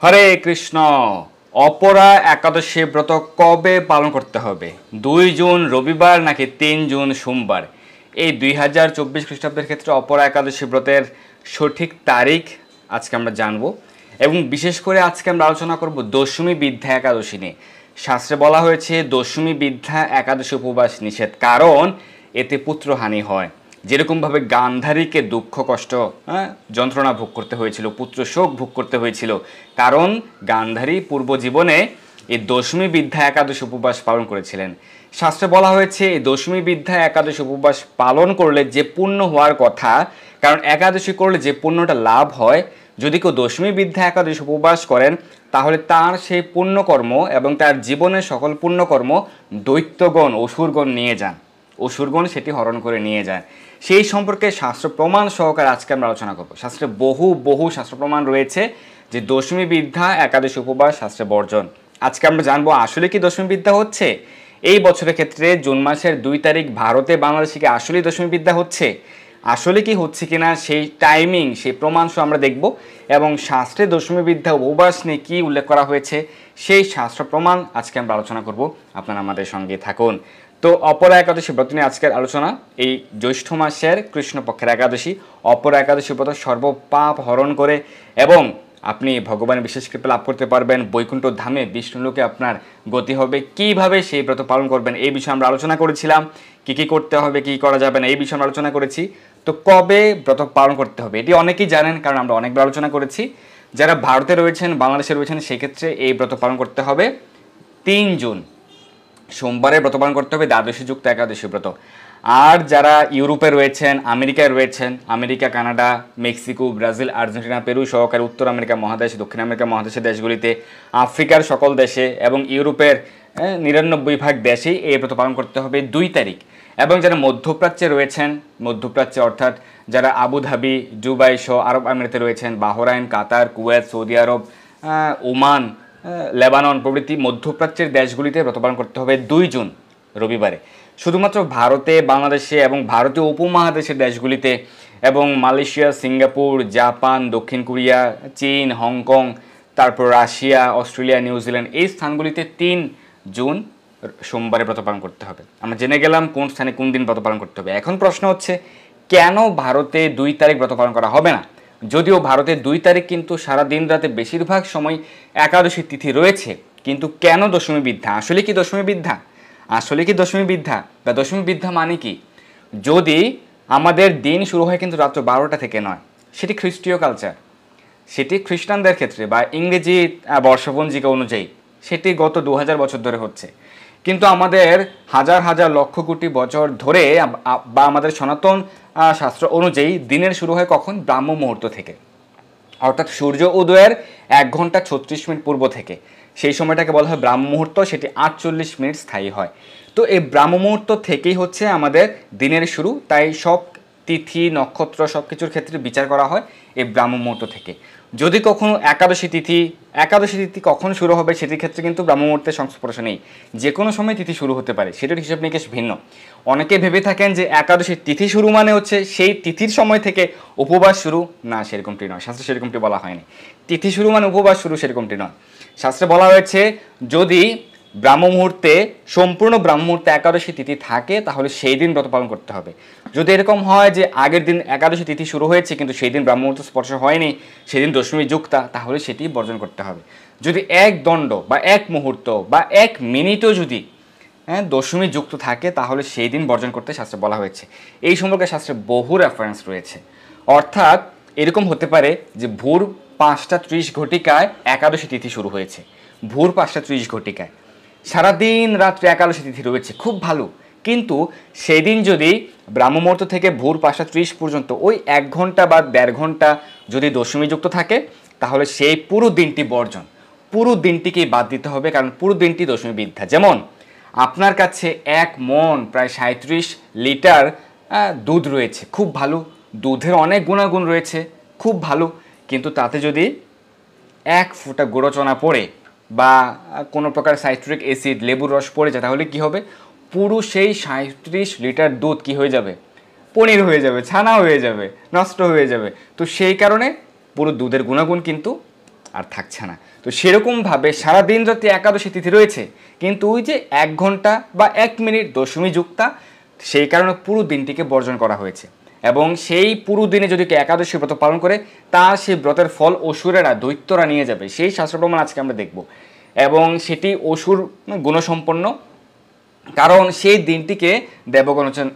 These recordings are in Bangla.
হরে কৃষ্ণ। অপরা একাদশী ব্রত কবে পালন করতে হবে? 2 জুন রবিবার নাকি 3 জুন সোমবার? এই 2024 খ্রিস্টাব্দের ক্ষেত্রে অপরা একাদশী ব্রতের সঠিক তারিখ আজকে আমরা জানবো, এবং বিশেষ করে আজকে আমরা আলোচনা করব দশমী বিদ্যা একাদশী নিয়ে। শাস্ত্রে বলা হয়েছে দশমী বিদ্যা একাদশী উপবাস নিষেধ, কারণ এতে পুত্রহানি হয়। যেরকমভাবে গান্ধারীকে দুঃখ কষ্ট যন্ত্রণা ভোগ করতে হয়েছিল, পুত্র শোক ভোগ করতে হয়েছিল, কারণ গান্ধারী পূর্ব জীবনে এই দশমী বিদ্যা একাদশী উপবাস পালন করেছিলেন। শাস্ত্রে বলা হয়েছে এই দশমী বিদ্যা একাদশী উপবাস পালন করলে যে পুণ্য হওয়ার কথা, কারণ একাদশী করলে যে পুণ্যটা লাভ হয়, যদি কেউ দশমী বিদ্যা একাদশী উপবাস করেন তাহলে তার সেই পুণ্যকর্ম এবং তার জীবনের সকল পুণ্যকর্ম দৈত্যগণ অসুরগণ নিয়ে যান, অসুরগণ সেটি হরণ করে নিয়ে যায়। সেই সম্পর্কে শাস্ত্র প্রমাণ সহকারে আজকে আমরা আলোচনা করব। শাস্ত্রে বহু শাস্ত্র প্রমাণ রয়েছে যে দশমী বিদ্যা একাদশী উপবাস শাস্ত্রে বর্জন। আজকে আমরা জানবো আসলে কি দশমী বিদ্যা হচ্ছে এই বছরের ক্ষেত্রে। জুন মাসের 2 তারিখ ভারতে বাংলাদেশে কি আসলেই দশমী বিদ্যা হচ্ছে, আসলে কি হচ্ছে কিনা সেই টাইমিং, সেই প্রমাণ সহ আমরা দেখব, এবং শাস্ত্রে দশমী বিদ্যা উপবাস নিয়ে কী উল্লেখ করা হয়েছে সেই শাস্ত্র প্রমাণ আজকে আমরা আলোচনা করব। আপনারা আমাদের সঙ্গে থাকুন। তো অপরা একাদশী ব্রত নিয়ে আজকের আলোচনা। এই জ্যৈষ্ঠ মাসের কৃষ্ণপক্ষের একাদশী অপরা একাদশী ব্রত সর্বপাপ হরণ করে এবং আপনি ভগবানের বিশেষ কৃপা লাভ করতে পারবেন। বৈকুণ্ঠ ধামে বিষ্ণুলোকে আপনার গতি হবে। কিভাবে সেই ব্রত পালন করবেন এই বিষয়ে আমরা আলোচনা করেছিলাম। কি করতে হবে, কি করা যাবে না এই বিষয়ে আমরা আলোচনা করেছি। তো কবে ব্রত পালন করতে হবে এটি অনেকেই জানেন, কারণ আমরা অনেকবার আলোচনা করেছি। যারা ভারতে রয়েছেন, বাংলাদেশে রয়েছেন, সেক্ষেত্রে এই ব্রত পালন করতে হবে 3 জুন সোমবারে ব্রত পালন করতে হবে, দ্বাদশী যুক্ত একাদশী ব্রত। আর যারা ইউরোপে রয়েছেন, আমেরিকায় রয়েছেন, America, Canada, Mexico, Brazil, Argentina, Peru সহকারে উত্তর আমেরিকা মহাদেশ, দক্ষিণ আমেরিকা মহাদেশের দেশগুলিতে, আফ্রিকার সকল দেশে এবং ইউরোপের 99% দেশেই এই ব্রত পালন করতে হবে 2 তারিখ। এবং যারা মধ্যপ্রাচ্যে রয়েছেন, মধ্যপ্রাচ্যে অর্থাৎ যারা আবুধাবি, দুবাই সহ আরব আমিরাতে রয়েছেন, বাহরাইন, কাতার, কুয়েত, সৌদি আরব, ওমান, লেবানন প্রভৃতি মধ্যপ্রাচ্যের দেশগুলিতে ব্রত পালন করতে হবে 2 জুন রবিবারে। শুধুমাত্র ভারতে, বাংলাদেশে এবং ভারতীয় উপমহাদেশের দেশগুলিতে এবং মালয়েশিয়া, সিঙ্গাপুর, জাপান, দক্ষিণ কোরিয়া, চীন, হংকং, তারপর রাশিয়া, অস্ট্রেলিয়া, নিউজিল্যান্ড এই স্থানগুলিতে 3 জুন সোমবারে ব্রত পালন করতে হবে। আমরা জেনে গেলাম কোন স্থানে কোন দিন ব্রত পালন করতে হবে। এখন প্রশ্ন হচ্ছে কেন ভারতে 2 তারিখ ব্রত পালন করা হবে না? যদিও ভারতে 2 তারিখ কিন্তু সারা দিন রাতে বেশিরভাগ সময় একাদশী তিথি রয়েছে, কিন্তু কেন দশমী বিদ্যা? আসলে কি দশমী বিদ্যা? আসলে কি দশমী বিদ্যা বা দশমী বিদ্যা মানে কি? যদি আমাদের দিন শুরু হয় কিন্তু রাত্র 12টা থেকে নয়, সেটি খ্রিস্টীয় কালচার, সেটি খ্রিস্টানদের ক্ষেত্রে বা ইংরেজি বর্ষপঞ্জিকা অনুযায়ী সেটি গত 2000 বছর ধরে হচ্ছে। কিন্তু আমাদের হাজার লক্ষ কোটি বছর ধরে বা আমাদের সনাতন শাস্ত্র অনুযায়ী দিনের শুরু হয় কখন? ব্রাহ্ম মুহূর্ত থেকে, অর্থাৎ সূর্য উদয়ের 1 ঘন্টা 36 মিনিট পূর্ব থেকে। সেই সময়টাকে বলা হয় ব্রাহ্ম মুহূর্ত, সেটি 48 মিনিট স্থায়ী হয়। তো এই ব্রাহ্ম মুহূর্ত থেকেই হচ্ছে আমাদের দিনের শুরু, তাই সব তিথি নক্ষত্র সব কিছুর ক্ষেত্রে বিচার করা হয় এই ব্রাহ্ম মুহূর্ত থেকে। যদি কখনো একাদশী তিথি কখন শুরু হবে সেটির ক্ষেত্রে কিন্তু ব্রাহ্ম মুহূর্তের সংস্পর্শ নেই, যে কোনো সময় তিথি শুরু হতে পারে, সেটার হিসাব নিকেশ ভিন্ন। অনেকে ভেবে থাকেন যে একাদশীর তিথি শুরু মানে হচ্ছে সেই তিথির সময় থেকে উপবাস শুরু। না, সেরকমটি নয়, শাস্ত্রে সেরকমটি বলা হয়নি। তিথি শুরু মানে উপবাস শুরু, সেরকমটি নয়। শাস্ত্রে বলা হয়েছে যদি ব্রাহ্ম মুহূর্তে, সম্পূর্ণ ব্রাহ্ম মুহূর্তে একাদশী তিথি থাকে তাহলে সেই দিন ব্রত পালন করতে হবে। যদি এরকম হয় যে আগের দিন একাদশী তিথি শুরু হয়েছে কিন্তু সেই দিন ব্রাহ্ম মুহূর্ত স্পর্শ হয়নি, সেদিন দশমী যুক্তা, তাহলে সেটি বর্জন করতে হবে। যদি 1 দণ্ড বা 1 মুহূর্ত বা 1 মিনিটও যদি দশমী যুক্ত থাকে তাহলে সেই দিন বর্জন করতে শাস্ত্রে বলা হয়েছে। এই সম্পর্কে শাস্ত্রে বহু রেফারেন্স রয়েছে। অর্থাৎ এরকম হতে পারে যে ভোর 5টা 30 ঘটিকায় একাদশী তিথি শুরু হয়েছে, ভোর 5টা 30 ঘটিকায় সারাদিন রাত্রে একাদশী তিথি রয়েছে, খুব ভালো। কিন্তু সেই দিন যদি ব্রাহ্ম মুহূর্ত থেকে ভোর 5টা 30 পর্যন্ত ওই 1 ঘন্টা বা 1.5 ঘন্টা যদি দশমী যুক্ত থাকে তাহলে সেই পুরো দিনটি বর্জন, পুরো দিনটিকেই বাদ দিতে হবে, কারণ পুরো দিনটি দশমী বিদ্যা। যেমন আপনার কাছে 1 মণ প্রায় 37 লিটার দুধ রয়েছে, খুব ভালো, দুধের অনেক গুণাগুণ রয়েছে, খুব ভালো। কিন্তু তাতে যদি 1 ফোঁটা গুঁড়োচনা পড়ে বা কোনো প্রকার সাইট্রিক অ্যাসিড, লেবুর রস পড়ে যায়, তাহলে কি হবে? পুরো সেই 37 লিটার দুধ কি হয়ে যাবে? পনির হয়ে যাবে, ছানা হয়ে যাবে, নষ্ট হয়ে যাবে। তো সেই কারণে পুরো দুধের গুণাগুণ কিন্তু আর থাকছে না। তো সেরকমভাবে সারাদিন রাতে একাদশী তিথি রয়েছে, কিন্তু ওই যে 1 ঘন্টা বা 1 মিনিট দশমী যুক্তা, সেই কারণে পুরো দিনটিকে বর্জন করা হয়েছে। এবং সেই পুরো দিনে যদি কেউ একাদশী ব্রত পালন করে, তার সেই ব্রতের ফল অসুরেরা, দৈত্যরা নিয়ে যাবে। সেই শাস্ত্র প্রমাণ আজকে আমরা দেখব, এবং সেটি অসুর গুণসম্পন্ন, কারণ সেই দিনটিকে দেবগণ হচ্ছেন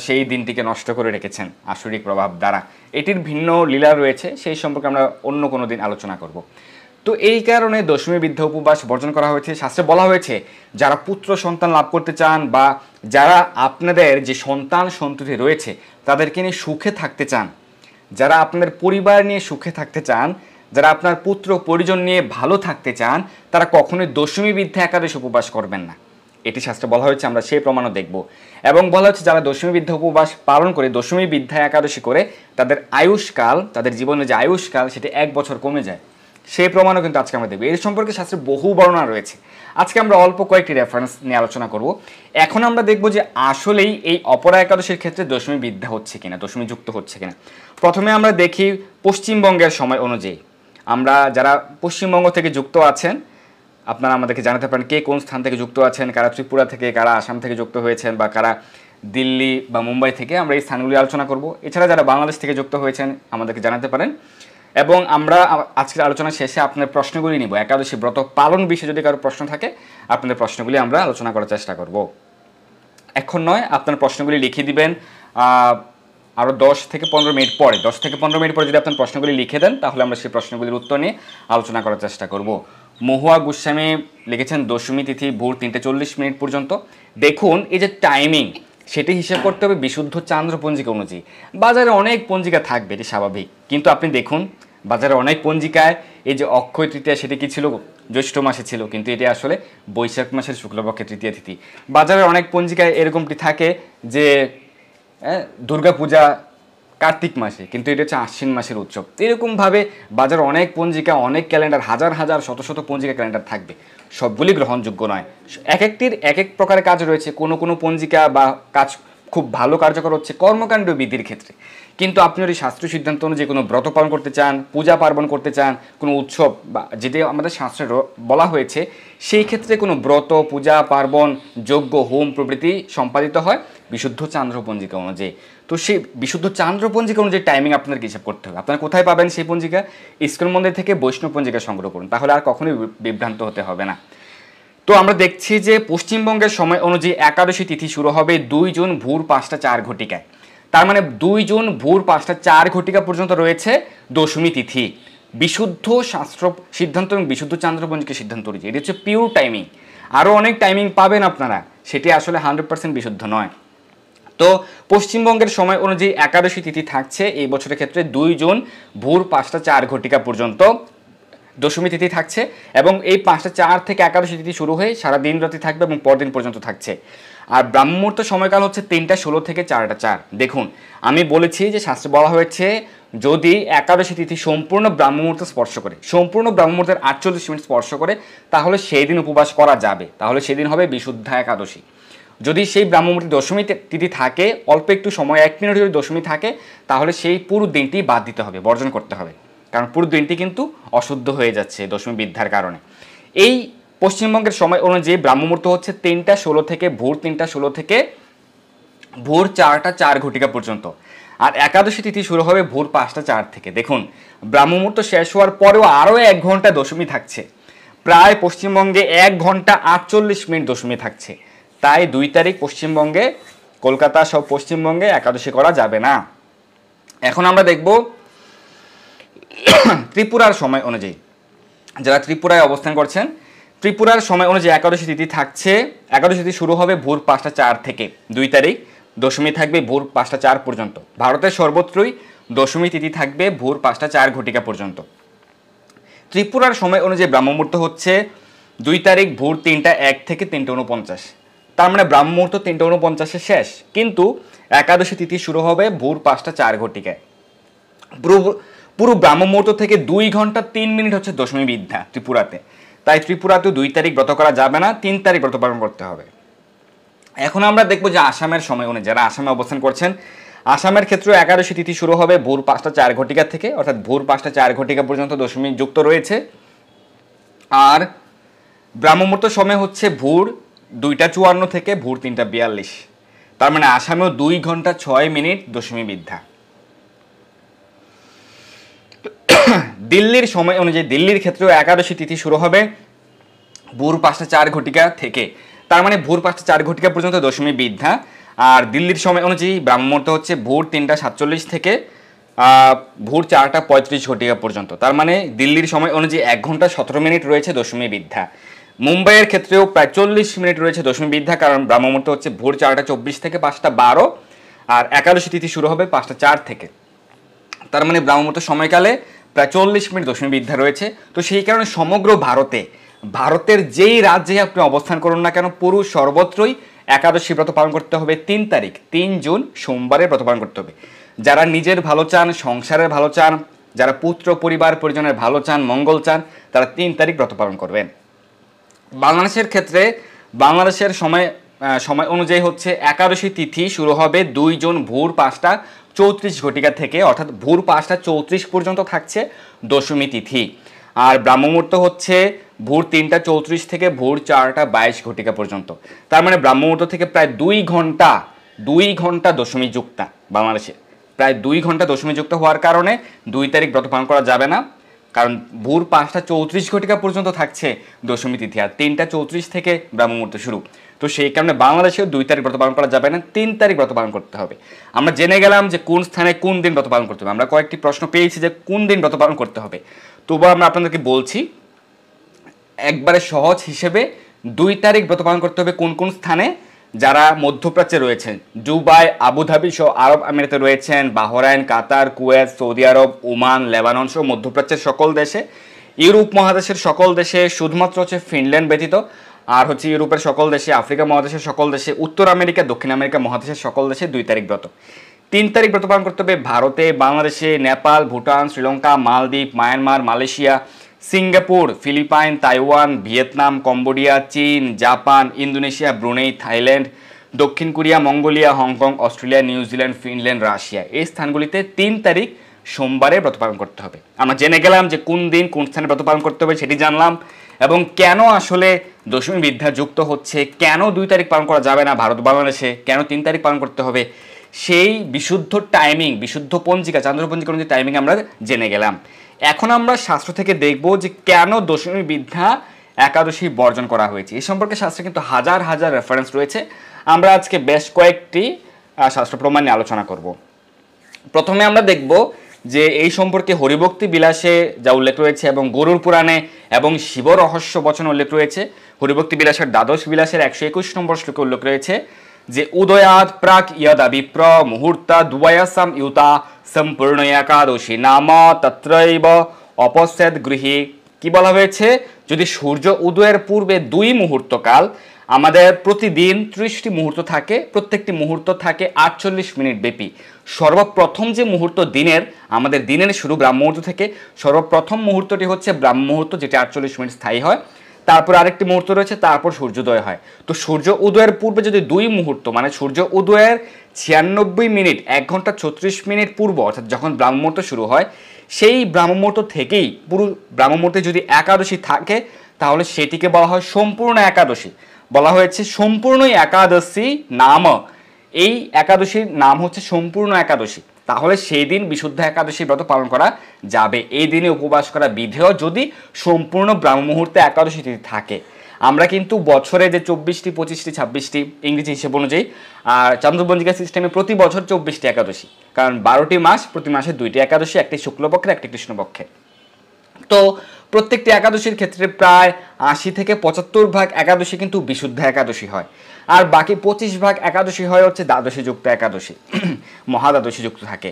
সেই দিনটিকে নষ্ট করে রেখেছেন আসুরিক প্রভাব দ্বারা। এটির ভিন্ন লীলা রয়েছে, সেই সম্পর্কে আমরা অন্য কোনো দিন আলোচনা করব। তো এই কারণে দশমী বিদ্যা উপবাস বর্জন করা হয়েছে। শাস্ত্রে বলা হয়েছে যারা পুত্র সন্তান লাভ করতে চান, বা যারা আপনাদের যে সন্তান সন্ততি রয়েছে তাদেরকে নিয়ে সুখে থাকতে চান, যারা আপনাদের পরিবার নিয়ে সুখে থাকতে চান, যারা আপনার পুত্র পরিজন নিয়ে ভালো থাকতে চান, তারা কখনোই দশমী বিদ্যা একাদশী উপবাস করবেন না। এটি শাস্ত্রে বলা হয়েছে, আমরা সেই প্রমাণও দেখব। এবং বলা হচ্ছে যারা দশমী বিদ্যা উপবাস পালন করে, দশমী বিদ্যা একাদশী করে, তাদের আয়ুষ্কাল, তাদের জীবনের যে আয়ুষ্কাল সেটি 1 বছর কমে যায়। সেই প্রমাণও কিন্তু আজকে আমরা দেখব। এর সম্পর্কে শাস্ত্রে বহু বর্ণনা রয়েছে। আজকে আমরা অল্প কয়েকটি রেফারেন্স নিয়ে আলোচনা করব। এখন আমরা দেখব যে আসলেই এই অপরা একাদশীর ক্ষেত্রে দশমী বিদ্যা হচ্ছে কিনা, দশমী যুক্ত হচ্ছে কিনা। প্রথমে আমরা দেখি পশ্চিমবঙ্গের সময় অনুযায়ী। আমরা যারা পশ্চিমবঙ্গ থেকে যুক্ত আছেন, আপনারা আমাদেরকে জানাতে পারেন কে কোন স্থান থেকে যুক্ত আছেন, কারা ত্রিপুরা থেকে, কারা আসাম থেকে যুক্ত হয়েছেন, বা কারা দিল্লি বা মুম্বাই থেকে। আমরা এই স্থানগুলি আলোচনা করব। এছাড়া যারা বাংলাদেশ থেকে যুক্ত হয়েছেন আমাদেরকে জানাতে পারেন, এবং আমরা আজকের আলোচনা শেষে আপনার প্রশ্নগুলি নিব। একাদশী ব্রত পালন বিষয়ে যদি কারো প্রশ্ন থাকে, আপনাদের প্রশ্নগুলি আমরা আলোচনা করার চেষ্টা করব। এখন নয়, আপনার প্রশ্নগুলি লিখে দিবেন আরও 10 থেকে 15 মিনিট পরে। 10 থেকে 15 মিনিট পরে যদি আপনার প্রশ্নগুলি লিখে দেন, তাহলে আমরা সেই প্রশ্নগুলির উত্তর নিয়ে আলোচনা করার চেষ্টা করব। মহুয়া গোস্বামী লিখেছেন দশমী তিথি ভোর 3টা 40 মিনিট পর্যন্ত। দেখুন, এই যে টাইমিং, সেটি হিসাব করতে হবে বিশুদ্ধ চান্দ্র পঞ্জিকা অনুযায়ী। বাজারে অনেক পঞ্জিকা থাকবে, এটি স্বাভাবিক, কিন্তু আপনি দেখুন বাজারে অনেক পঞ্জিকায় এই যে অক্ষয় তৃতীয়া, সেটি কি ছিল? জ্যৈষ্ঠ মাসে ছিল, কিন্তু এটি আসলে বৈশাখ মাসের শুক্লপক্ষের তৃতীয়া তিথি। বাজারে অনেক পঞ্জিকায় এরকমটি থাকে যে দুর্গাপূজা কার্তিক মাসে, কিন্তু এটা হচ্ছে আশ্বিন মাসের উৎসব। এরকমভাবে বাজারে অনেক পঞ্জিকা, অনেক ক্যালেন্ডার, হাজার হাজার শত শত পঞ্জিকা ক্যালেন্ডার থাকবে, সবগুলি গ্রহণযোগ্য নয়। এক একটির এক এক প্রকারের কাজ রয়েছে। কোনো কোনো পঞ্জিকা বা কাজ খুব ভালো কার্যকর হচ্ছে কর্মকাণ্ড বিধির ক্ষেত্রে, কিন্তু আপনি যদি শাস্ত্রীয় সিদ্ধান্ত অনুযায়ী কোনো ব্রত পালন করতে চান, পূজা পার্বণ করতে চান, কোনো উৎসব বা যেটি আমাদের শাস্ত্রে বলা হয়েছে, সেই ক্ষেত্রে কোনো ব্রত, পূজা পার্বণ, যজ্ঞ, হোম প্রভৃতি সম্পাদিত হয় বিশুদ্ধ চান্দ্র পঞ্জিকা অনুযায়ী। তো সেই বিশুদ্ধ চান্দ্র পঞ্জিকা অনুযায়ী টাইমিং আপনাদেরকে হিসাব করতে হবে। আপনারা কোথায় পাবেন সেই পঞ্জিকা? ইস্কন মন্দির থেকে বৈষ্ণব পঞ্জিকা সংগ্রহ করুন, তাহলে আর কখনোই বিভ্রান্ত হতে হবে না। তো আমরা দেখছি যে পশ্চিমবঙ্গের সময় অনুযায়ী একাদশী তিথি শুরু হবে 2 জুন ভোর 5টা 4 ঘটিকায়। তার মানে 2 জুন ভোর 5টা 4 ঘটিকা পর্যন্ত রয়েছে দশমী তিথি, বিশুদ্ধ শাস্ত্র সিদ্ধান্ত এবং বিশুদ্ধ চান্দ্রপঞ্জিকা সিদ্ধান্ত রয়েছে। এটি হচ্ছে পিওর টাইমিং। আরও অনেক টাইমিং পাবেন আপনারা, সেটি আসলে 100% বিশুদ্ধ নয়। তো পশ্চিমবঙ্গের সময় অনুযায়ী একাদশী তিথি থাকছে এই বছরের ক্ষেত্রে 2 জুন ভোর 5টা 4 ঘটিকা পর্যন্ত দশমী তিথি থাকছে, এবং এই 5টা 4 থেকে একাদশী তিথি শুরু হয়ে সারা দিন রাতি থাকবে এবং পরদিন পর্যন্ত থাকছে। আর ব্রাহ্মমুহূর্ত সময়কাল হচ্ছে 3টা 16 থেকে 4টা 4। দেখুন, আমি বলেছি যে শাস্ত্রে বলা হয়েছে যদি একাদশী তিথি সম্পূর্ণ ব্রাহ্মমুহূর্ত স্পর্শ করে, সম্পূর্ণ ব্রাহ্মমুহূর্তের 48 মিনিট স্পর্শ করে, তাহলে সেই দিন উপবাস করা যাবে, তাহলে সেদিন হবে বিশুদ্ধা একাদশী। যদি সেই ব্রাহ্মমুহূর্তে দশমী তিথি থাকে, অল্প একটু সময় 1 মিনিট যদি দশমী থাকে, তাহলে সেই পুরো দিনটি বাদ দিতে হবে, বর্জন করতে হবে, কারণ পুরো দিনটি কিন্তু অশুদ্ধ হয়ে যাচ্ছে দশমী বিদ্যার কারণে। এই পশ্চিমবঙ্গের সময় অনুযায়ী ব্রাহ্মমুহূর্ত হচ্ছে 3টা 16 থেকে ভোর 3টা 16 থেকে ভোর 4টা 4 ঘটিকা পর্যন্ত। আর একাদশী তিথি শুরু হবে ভোর 5টা 4 থেকে। দেখুন, ব্রাহ্মমুহূর্ত শেষ হওয়ার পরেও আরও 1 ঘন্টা দশমী থাকছে, প্রায় পশ্চিমবঙ্গে 1 ঘন্টা 48 মিনিট দশমী থাকছে। তাই 2 তারিখ পশ্চিমবঙ্গে, কলকাতা সব পশ্চিমবঙ্গে একাদশী করা যাবে না। এখন আমরা দেখব ত্রিপুরার সময় অনুযায়ী, যারা ত্রিপুরায় অবস্থান করছেন, ত্রিপুরার সময় অনুযায়ী একাদশী তিথি থাকছে। একাদশী তিথি শুরু হবে ভোর 5টা 4 থেকে 2 তারিখ, দশমী থাকবে ভোর 5টা 4 পর্যন্ত। ভারতের সর্বত্রই দশমী তিথি থাকবে ভোর 5টা 4 ঘটিকা পর্যন্ত। ত্রিপুরার সময় অনুযায়ী ব্রাহ্মমুহূর্ত হচ্ছে 2 তারিখ ভোর 3টা 1 থেকে 3টা 49। তার মানে ব্রাহ্মমুহূর্ত 3টা 49-এ শেষ, কিন্তু একাদশী তিথি শুরু হবে ভোর 5টা 4 ঘটিকায়। পুরো ব্রাহ্মমুহূর্ত থেকে 2 ঘন্টা 3 মিনিট হচ্ছে দশমী বিদ্যা ত্রিপুরাতে। তাই ত্রিপুরাতেও 2 তারিখ ব্রত করা যাবে না, 3 তারিখ ব্রত পালন করতে হবে। এখন আমরা দেখবো যে আসামের সময় অনুযায়ী, যারা আসামে অবস্থান করছেন, আসামের ক্ষেত্রেও একাদশী তিথি শুরু হবে ভোর 5টা 4 ঘটিকা থেকে, অর্থাৎ ভোর 5টা 4 ঘটিকা পর্যন্ত দশমী যুক্ত রয়েছে। আর ব্রাহ্মমুহূর্ত সময় হচ্ছে ভোর 2টা 54 থেকে ভোর 3টা 42। তার মানে আসামেও 2 ঘন্টা 6 মিনিট দশমী বিদ্যা। দিল্লির সময় অনুযায়ী দিল্লির ক্ষেত্রেও একাদশী তিথি শুরু হবে ভোর 5টা 4 ঘটিকা থেকে, তার মানে ভোর 5টা 4 ঘটিকা পর্যন্ত দশমী বিদ্যা। আর দিল্লির সময় অনুযায়ী ব্রাহ্মমুহূর্ত হচ্ছে ভোর 3টা 47 থেকে ভোর 4টা 35 ঘটিকা পর্যন্ত, তার মানে দিল্লির সময় অনুযায়ী 1 ঘন্টা 17 মিনিট রয়েছে দশমী বিদ্যা। মুম্বাইয়ের ক্ষেত্রেও প্রায় 40 মিনিট রয়েছে দশমী বিদ্যা, কারণ ব্রাহ্মমুহূর্ত হচ্ছে ভোর 4টা 24 থেকে 5টা 12, আর একাদশী তিথি শুরু হবে 5টা 4 থেকে। তার মানে ব্রাহ্মমুহূর্ত সময়কালে প্রায় 40 মিনিট দশমী বিদ্যা রয়েছে। তো সেই কারণে সমগ্র ভারতের যেই রাজ্যে আপনি অবস্থান করুন না কেন, পুরো সর্বত্রই একাদশী ব্রত পালন করতে হবে 3 তারিখ, 3 জুন সোমবারে ব্রত পালন করতে হবে। যারা নিজের ভালো চান, সংসারের ভালো চান, যারা পুত্র পরিবার পরিজনের ভালো চান, মঙ্গল চান, তারা 3 তারিখ ব্রত পালন করবেন। বাংলাদেশের ক্ষেত্রে বাংলাদেশের সময় অনুযায়ী হচ্ছে একাদশী তিথি শুরু হবে 2 জুন ভোর 5টা 34 ঘটিকা থেকে, অর্থাৎ ভোর 5টা 34 পর্যন্ত থাকছে দশমী তিথি। আর ব্রাহ্মমুহূর্ত হচ্ছে ভোর 3টা 34 থেকে ভোর 4টা 22 ঘটিকা পর্যন্ত। তার মানে ব্রাহ্মমুহূর্ত থেকে প্রায় 2 ঘন্টা দশমী যুক্তা বাংলাদেশে, প্রায় 2 ঘন্টা দশমী যুক্ত হওয়ার কারণে 2 তারিখ ব্রত পালন করা যাবে না, কারণ ভোর 5টা 34 ঘটিকা পর্যন্ত থাকছে দশমী তিথি, আর 3টা 34 থেকে ব্রাহ্মমুহূর্ত শুরু। তো সেই কারণে বাংলাদেশেও 2 তারিখ ব্রত পালন করা যাবে না, 3 তারিখ ব্রত পালন করতে হবে। আমরা জেনে গেলাম যে কোন স্থানে কোন দিন ব্রত পালন করতে হবে। আমরা কয়েকটি প্রশ্ন পেয়েছি যে কোন দিন ব্রত পালন করতে হবে, তবুও আমরা আপনাদেরকে বলছি একবারে সহজ হিসেবে 2 তারিখ ব্রত পালন করতে হবে কোন কোন স্থানে। যারা মধ্যপ্রাচ্যে রয়েছেন, দুবাই, আবুধাবি সহ আরব আমিরাতে রয়েছেন, বাহরাইন, কাতার, কুয়েত, সৌদি আরব, ওমান, লেবানন সহ মধ্যপ্রাচ্যের সকল দেশে, ইউরোপ মহাদেশের সকল দেশে, শুধুমাত্র হচ্ছে ফিনল্যান্ড ব্যতীত, আর হচ্ছে ইউরোপের সকল দেশে, আফ্রিকা মহাদেশের সকল দেশে, উত্তর আমেরিকা, দক্ষিণ আমেরিকা মহাদেশের সকল দেশে 2 তারিখ ব্রত। 3 তারিখ ব্রত পালন করতে হবে ভারতে, বাংলাদেশে, নেপাল, ভুটান, শ্রীলঙ্কা, মালদ্বীপ, Myanmar, Malaysia, Singapore, Philippine, Taiwan, Vietnam, Cambodia, চীন, জাপান, ইন্দোনেশিয়া, ব্রুনেই, থাইল্যান্ড, দক্ষিণ Korea, Mongolia, Hong Kong, Australia, New Zealand, Finland, Russia, এই স্থানগুলিতে 3 তারিখ সোমবারে ব্রত পালন করতে হবে। আমরা জেনে গেলাম যে কোন দিন কোন স্থানে ব্রত পালন করতে হবে, সেটি জানলাম, এবং কেন আসলে দশমী বিদ্যা যুক্ত হচ্ছে, কেন 2 তারিখ পালন করা যাবে না ভারত বাংলাদেশে, কেন 3 তারিখ পালন করতে হবে, সেই বিশুদ্ধ টাইমিং, বিশুদ্ধ পঞ্জিকা, চান্দ্র পঞ্জিকা অনুযায়ী টাইমিং আমরা জেনে গেলাম। এখন আমরা শাস্ত্র থেকে দেখব যে কেন দশমী বিদ্যা একাদশী বর্জন করা হয়েছে। এই সম্পর্কে শাস্ত্রে কিন্তু হাজার হাজার রেফারেন্স রয়েছে। আমরা আজকে বেশ কয়েকটি শাস্ত্র প্রমাণ নিয়ে আলোচনা করব। প্রথমে আমরা দেখব যে এই সম্পর্কে হরিভক্তি বিলাসে যা উল্লেখ রয়েছে এবং গরুর পুরাণে এবং শিব রহস্য বচন উল্লেখ রয়েছে। হরিভক্তি বিলাসের দ্বাদশ বিলাসের 121 নম্বর শ্লোকে উল্লেখ রয়েছে যে উদয়াৎ প্রাক ইয়দা বিপ্র মুহূর্তা দুবয়াসাম ইউতা সম্পূর্ণ একাদশী নাম তত্রৈব অপস্যদ গৃহী। কি বলা হয়েছে? যদি সূর্য উদয়ের পূর্বে 2 মুহূর্তকাল, আমাদের প্রতিদিন 30টি মুহূর্ত থাকে, প্রত্যেকটি মুহূর্ত থাকে 48 মিনিট ব্যাপী। সর্বপ্রথম যে মুহূর্ত দিনের, আমাদের দিনের শুরু ব্রাহ্ম মুহূর্ত থেকে, সর্বপ্রথম মুহূর্তটি হচ্ছে ব্রাহ্ম মুহূর্ত, যেটা 48 মিনিট স্থায়ী হয়। তারপর আরেকটি মুহূর্ত রয়েছে, তারপর সূর্যোদয় হয়। তো সূর্য উদয়ের পূর্বে যদি 2 মুহূর্ত, মানে সূর্য উদয়ের 96 মিনিট 1 ঘন্টা 36 মিনিট পূর্ব, অর্থাৎ যখন ব্রাহ্ম মুহূর্ত শুরু হয়, সেই ব্রাহ্ম মুহূর্ত থেকেই পুরো ব্রাহ্ম মুহূর্তে যদি একাদশী থাকে, তাহলে সেটিকে বলা হয় সম্পূর্ণ একাদশী। বলা হয়েছে সম্পূর্ণ একাদশী নাম, এই একাদশীর নাম হচ্ছে সম্পূর্ণ একাদশী। তাহলে সেই দিন বিশুদ্ধ একাদশী ব্রত পালন করা যাবে। এই দিনে উপবাস করা বিধেয় যদি সম্পূর্ণ ব্রাহ্ম মুহূর্তে একাদশী তিথি থাকে। আমরা কিন্তু বছরে যে 24টি 25টি 26টি ইংরেজি হিসেব অনুযায়ী, আর চান্দ্রপঞ্জিকা সিস্টেমে প্রতি বছর 24টি একাদশী, কারণ 12টি মাস, প্রতি মাসে 2টি একাদশী, একটি শুক্লপক্ষে একটি কৃষ্ণপক্ষে। তো প্রত্যেকটি একাদশীর ক্ষেত্রে প্রায় 80 থেকে 75 ভাগ একাদশী কিন্তু বিশুদ্ধ একাদশী হয়, আর বাকি 25 ভাগ একাদশী হয় হচ্ছে দ্বাদশী যুক্ত একাদশী, মহাদ্বাদশী যুক্ত থাকে।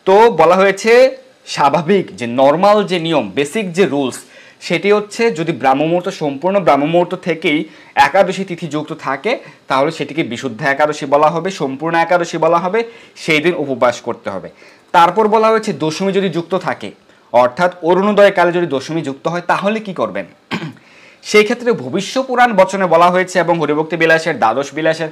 তো বলা হয়েছে স্বাভাবিক যে নর্মাল যে নিয়ম, বেসিক যে রুলস, সেটি হচ্ছে যদি ব্রাহ্ম মুহূর্ত, সম্পূর্ণ ব্রাহ্ম মুহূর্ত থেকেই একাদশী তিথি যুক্ত থাকে, তাহলে সেটিকে বিশুদ্ধ একাদশী বলা হবে, সম্পূর্ণ একাদশী বলা হবে, সেই দিন উপবাস করতে হবে। তারপর বলা হয়েছে দশমী যদি যুক্ত থাকে, অর্থাৎ অরুণোদয় কালে যদি দশমী যুক্ত হয়, তাহলে কি করবেন? সেই ক্ষেত্রে ভবিষ্য পুরাণ বচনে বলা হয়েছে এবং হরিভক্তি বিলাসের দ্বাদশ বিলাসের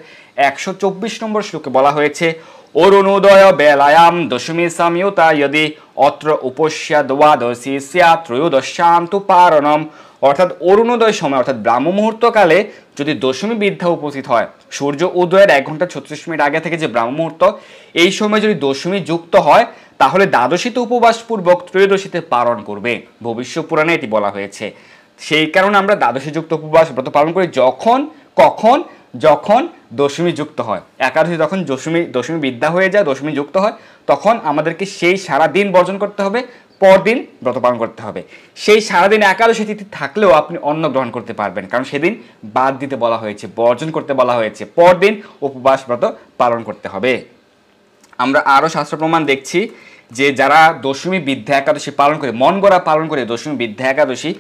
124 নম্বর শ্লোকে বলা হয়েছে অরুণোদয় বেলায়াম দশমী সংযুতা यदि অত্র উপস্য দ্বাদশী স্যাৎ ত্রয়োদশ্যাম তু পারণম। অর্থাৎ অরুণোদয় সময় অর্থাৎ ব্রাহ্ম মুহূর্তকালে যদি দশমী বিদ্যা উপস্থিত হয়, সূর্য উদয়ের 1 ঘন্টা 36 মিনিট আগে থেকে যে ব্রাহ্ম মুহূর্ত, এই সময় যদি দশমী যুক্ত হয় তাহলে দ্বাদশীতে উপবাসপূর্বক ত্রয়োদশীতে পালন করবে। ভবিষ্য পুরাণে এটি বলা হয়েছে। সেই কারণে আমরা দ্বাদশী যুক্ত উপবাস ব্রত পালন করি যখন দশমী যুক্ত হয়। একাদশী যখন দশমী বিদ্যা হয়ে যায়, দশমী যুক্ত হয়, তখন আমাদেরকে সেই সারা দিন বর্জন করতে হবে, পরদিন ব্রত পালন করতে হবে। সেই সারাদিন একাদশী তিথি থাকলেও আপনি অন্ন গ্রহণ করতে পারবেন, কারণ সেদিন বাদ দিতে বলা হয়েছে, বর্জন করতে বলা হয়েছে, পরদিন উপবাস ব্রত পালন করতে হবে। আমরা আরও শাস্ত্র প্রমাণ দেখছি যে যারা দশমী বিদ্যা একাদশী পালন করে, মন গড়া পালন করে দশমী বিদ্যা একাদশী,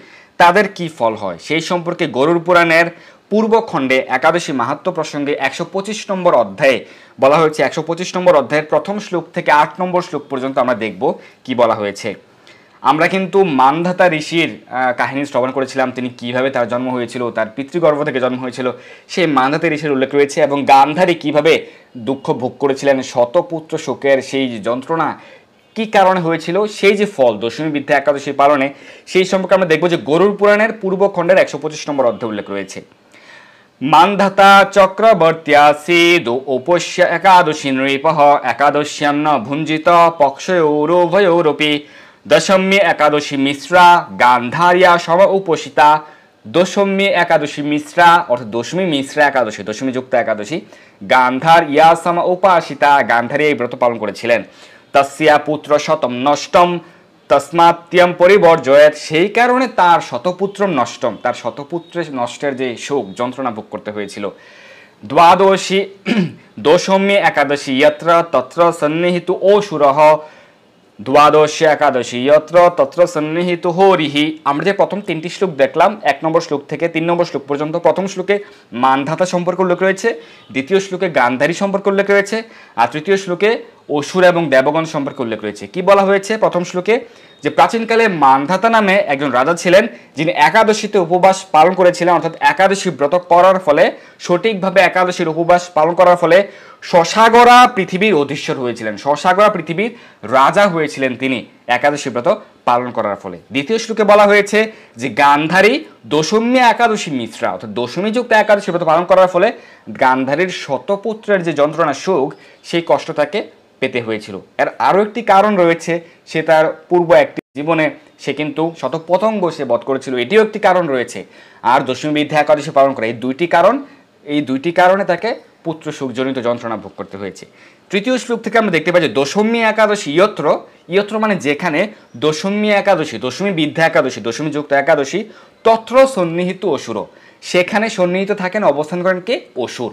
তাদের কি ফল হয় সেই সম্পর্কে গরুড় পুরাণের পূর্বখণ্ডে একাদশী মাহাত্ম্য প্রসঙ্গে 125 নম্বর অধ্যায়ে বলা হয়েছে। 125 নম্বর অধ্যায়ের প্রথম শ্লোক থেকে 8 নম্বর শ্লোক পর্যন্ত আমরা দেখব কি বলা হয়েছে। আমরা কিন্তু মানধাতা ঋষির কাহিনী শ্রবণ করেছিলাম, তিনি কিভাবে তার জন্ম হয়েছিল, তার পিতৃগর্ভ থেকে জন্ম হয়েছিল, সেই মানধাতা ঋষির উল্লেখ রয়েছে, এবং গান্ধারী কিভাবে দুঃখ ভোগ করেছিলেন, শতপুত্র শোকের সেই যন্ত্রণা কি কারণে হয়েছিল, সেই যে ফল দশমী বিদ্যা একাদশী পালনে, সেই সম্পর্কে আমরা দেখব যে গরুড় পুরাণের পূর্বখণ্ডের 125 নম্বর অধ্যায়ে উল্লেখ রয়েছে। মানধাতা চক্রবর্ত্যাসীদ উপস্য একাদশী নৃপঃ একাদশ্যান্ন ভুঞ্জিত পক্ষয়োরুভয়োরপি দশম্যে একাদশী মিশ্রা গান্ধারিয়া সম উপসিতা। দশমী একাদশী মিশ্রা অর্থাৎ দশমী মিশ্রা একাদশী, দশমী যুক্ত একাদশী, গান্ধার ইয়া সম উপাসিতা, গান্ধারী এই ব্রত পালন করেছিলেন। তস্যা পুত্র শতম নষ্টম তস্মাত্যম পরিবর্জয়েত, সেই কারণে তার শতপুত্রম নষ্টম, তার শতপুত্রের নষ্টের যে শোক যন্ত্রণা ভোগ করতে হয়েছিল। দ্বাদশী দশমী একাদশী যত্র তত্র সন্নিহিত অসুরঃ দ্বাদশী একাদশী যত্র তত্র সন্নিহিত হরিহি। আমরা যে প্রথম 3টি শ্লোক দেখলাম, 1 নম্বর শ্লোক থেকে 3 নম্বর শ্লোক পর্যন্ত, প্রথম শ্লোকে মানধাতা সম্পর্কে উল্লেখ রয়েছে, দ্বিতীয় শ্লোকে গান্ধারী সম্পর্কে উল্লেখ রয়েছে, আর তৃতীয় শ্লোকে অসুর এবং দেবগণ সম্পর্কে উল্লেখ রয়েছে। কি বলা হয়েছে প্রথম শ্লোকে? যে প্রাচীনকালে মানধাতা নামে একজন রাজা ছিলেন, যিনি একাদশীতে উপবাস পালন করেছিলেন, অর্থাৎ একাদশী ব্রত করার ফলে, সঠিকভাবে একাদশীর উপবাস পালন করার ফলে শশাগরা পৃথিবীর অধীশ্বর হয়েছিলেন, শশাগরা পৃথিবীর রাজা হয়েছিলেন তিনি একাদশী ব্রত পালন করার ফলে। দ্বিতীয় শ্লোকে বলা হয়েছে যে গান্ধারী দশমী একাদশী মিশ্রা, অর্থাৎ দশমী যুক্ত একাদশী ব্রত পালন করার ফলে গান্ধারীর শতপুত্রের যে যন্ত্রণা সুখ, সেই কষ্ট তাকে পেতে হয়েছিল। এর আরও একটি কারণ রয়েছে, সে তার পূর্ব একটি জীবনে সে কিন্তু শতপতঙ্গ সে বধ করেছিল, এটিও একটি কারণ রয়েছে। আর দশমী বিদ্যা একাদশী পালন করে এই দুইটি কারণে তাকে পুত্র সুখজনিত যন্ত্রণা ভোগ করতে হয়েছে। তৃতীয় শ্লোক থেকে আমরা দেখতে পাই যে দশমী একাদশী ইয়ত্র মানে যেখানে, দশমী একাদশী, দশমী বিদ্যা একাদশী, দশমী যুক্ত একাদশী, তত্র সন্নিহিত অসুর, সেখানে সন্নিহিত থাকেন, অবস্থান করেন কে? অসুর।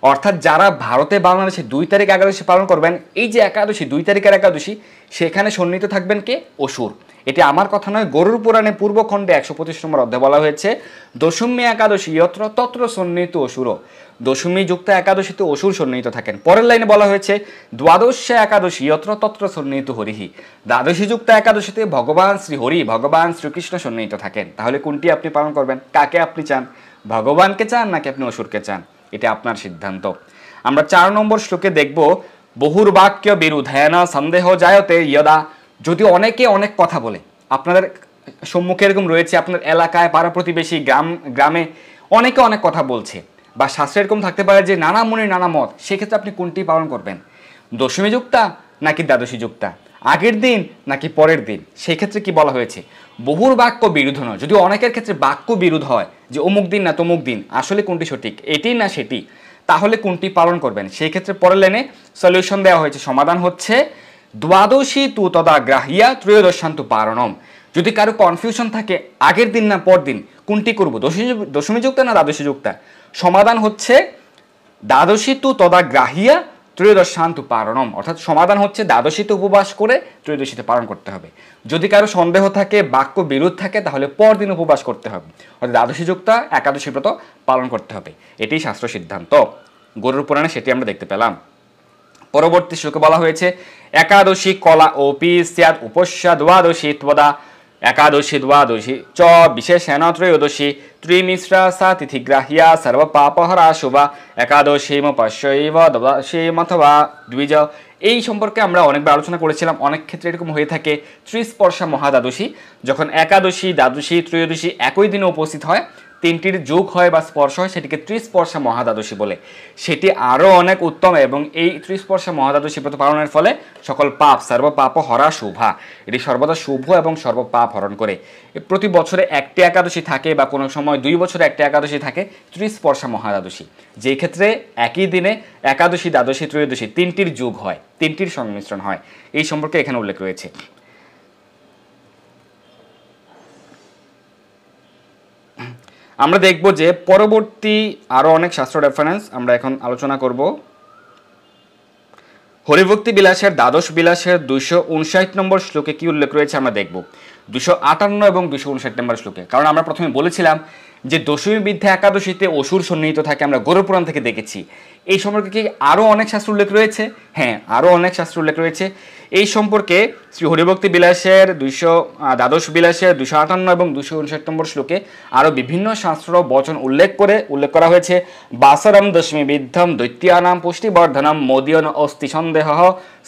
অর্থাৎ যারা ভারতে বাংলাদেশে 2 তারিখ একাদশী পালন করবেন, এই যে একাদশী 2 তারিখের একাদশী, সেখানে সন্নিহিত থাকবেন কে? অসুর। এটি আমার কথা নয়, গরুড় পুরাণে পূর্বখণ্ডে 125 নম্বর অধ্যায়ে বলা হয়েছে দশমী একাদশী যত্র তত্র সন্নিহিত অসুর, দশমী যুক্ত একাদশীতে অসুর সন্নিহিত থাকেন। পরের লাইনে বলা হয়েছে দ্বাদশী একাদশী যত্র তত্র সন্নিহিত হরিহি, দ্বাদশী যুক্ত একাদশীতে ভগবান শ্রী হরি, ভগবান শ্রীকৃষ্ণ সন্নিহিত থাকেন। তাহলে কোনটি আপনি পালন করবেন? কাকে আপনি চান? ভগবানকে চান নাকি আপনি অসুরকে চান? এটা আপনার সিদ্ধান্ত। আমরা 4 নম্বর শ্লোকে দেখব বহুর্বাক্য বিরুদ্ধেন সন্দেহ জায়তে ইয়দা। যদি অনেকে অনেক কথা বলে, আপনাদের সম্মুখে এরকম রয়েছে, আপনার এলাকায়, পাড়া প্রতিবেশী, গ্রামে অনেকে অনেক কথা বলছে, বা শাস্ত্রে এরকম থাকতে পারে যে নানা মুনির নানা মত, সেক্ষেত্রে আপনি কোনটি পালন করবেন? দশমী যুক্তা নাকি দ্বাদশী যুক্তা? আগের দিন নাকি পরের দিন? সেই ক্ষেত্রে কি বলা হয়েছে? বহুর বাক্য বিরুদ্ধ নয়। যদি অনেকের ক্ষেত্রে বাক্য বিরোধ হয় যে অমুক দিন না তমুক দিন, আসলে কোনটি সঠিক, এটি না সেটি, তাহলে কোনটি পালন করবেন? সেই ক্ষেত্রে পরের লাইনে সলিউশন দেওয়া হয়েছে, সমাধান হচ্ছে দ্বাদশী তু তদা গ্রাহিয়া ত্রয়োদশান্তু পারণম। যদি কারো কনফিউশন থাকে আগের দিন না পর দিন কোনটি করব, দশমী যুক্তা না দ্বাদশী যুক্তা, সমাধান হচ্ছে দ্বাদশী তু তদা গ্রাহিয়া ত্রয়োদশান্তু পারণম, অর্থাৎ সমাধান হচ্ছে দ্বাদশীতে উপবাস করে ত্রয়োদশীতে পালন করতে হবে। যদি কারো সন্দেহ থাকে, বাক্য বিরোধ থাকে, তাহলে পরদিন উপবাস করতে হবে, অর্থাৎ দ্বাদশী যুক্তা একাদশী ব্রত পালন করতে হবে। এটি শাস্ত্র সিদ্ধান্ত। গরুড় পুরাণে সেটি আমরা দেখতে পেলাম। পরবর্তী শ্লোকে বলা হয়েছে একাদশী কলা ওপি স্যাৎ উপস্যা দ্বাদশী ত্বদা एकादशी द्वादशी च विशेषेण त्रयोदशी त्रिमिश्रा सा तिथिग्राह्या सर्वपापहरा शुभा एकादशीम पश्यैव द्वादशीम अथवा द्विज। এই সম্পর্কে আমরা অনেকবার আলোচনা করেছিলাম। অনেক ক্ষেত্রে এরকম হয়ে থাকে ত্রিস্পর্শা মহাদ্বাদশী, যখন একাদশী দ্বাদশী ত্রয়োদশী একই দিনে উপস্থিত হয়, তিনটির যোগ হয় বা স্পর্শ হয়, সেটিকে ত্রিস্পর্শা মহাদ্বাদশী বলে। সেটি আরও অনেক উত্তম এবং এই ত্রিস্পর্শা মহাদ্বাদশী ব্রত পালনের ফলে সকল পাপ সর্বপাপ হরা শুভা, এটি সর্বদা শুভ এবং সর্বপাপ হরণ করে। প্রতি বছরে একটি একাদশী থাকে বা কোনো সময় 2 বছরে একটি একাদশী থাকে ত্রিস্পর্শা মহাদ্বাদশী, যেই ক্ষেত্রে একই দিনে একাদশী দ্বাদশী ত্রয়োদশী তিনটির যোগ হয়, তিনটির সংমিশ্রণ হয়। এই সম্পর্কে এখানে উল্লেখ রয়েছে। আমরা দেখব যে পরবর্তী আরও অনেক শাস্ত্র রেফারেন্স আমরা এখন আলোচনা করব। হরিভক্তি বিলাসের দ্বাদশ বিলাসের 259 নম্বর শ্লোকে কি উল্লেখ রয়েছে আমরা দেখব, 258 এবং 259 নম্বর শ্লোকে। কারণ আমরা প্রথমে বলেছিলাম যে দশমী বিদ্যা একাদশীতে অসুর সন্নিহিত থাকে, আমরা গরুপুরাণ থেকে দেখেছি। এই সম্পর্কে কি আরও অনেক শাস্ত্র উল্লেখ রয়েছে? হ্যাঁ, আরও অনেক শাস্ত্র উল্লেখ রয়েছে। এই সম্পর্কে শ্রী হরিভক্তি বিলাসের দ্বাদশ বিলাসের 258 এবং 259 নম্বর শ্লোকে আরও বিভিন্ন শাস্ত্র বচন উল্লেখ করা হয়েছে। বাসরম দশমী বিদ্ধম দৈত্যানাম পুষ্টিবর্ধনম মোদিয়ন অস্তি সন্দেহ